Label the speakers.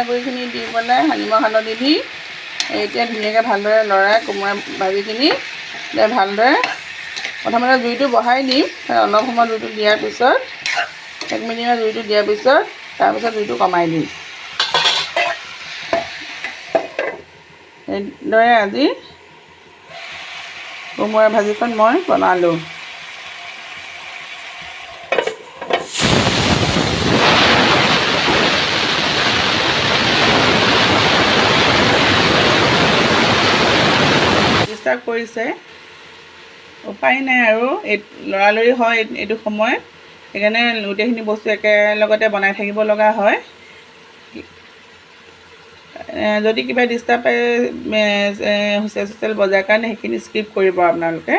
Speaker 1: গুড়িখিনি দি পেলাই নিমখ হালধি দি এতিয়া ধুনীয়াকৈ ভালদৰে লৰাই কোমোৰা ভাজিখিনি ভালদৰে প্ৰথমতে জুইটো বঢ়াই দিম। অলপ সময় জুইটো দিয়াৰ পিছত 1 মিনিটমান জুইটো দিয়াৰ পিছত তাৰপিছত জুইটো কমাই দিম। এইদৰে আজি কোমোৰা ভাজিখন মই বনালোঁ। ডিষ্টাৰ্ব কৰিছে, উপায় নাই আৰু লৰালৰি হয় এইটো সময়, সেইকাৰণে গোটেইখিনি বস্তু একেলগতে বনাই থাকিব লগা হয়। যদি কিবা ডিষ্টাৰ্ব হুইচেল চুইচেল বজাৰ কাৰণে সেইখিনি স্কিপ কৰিব আপোনালোকে।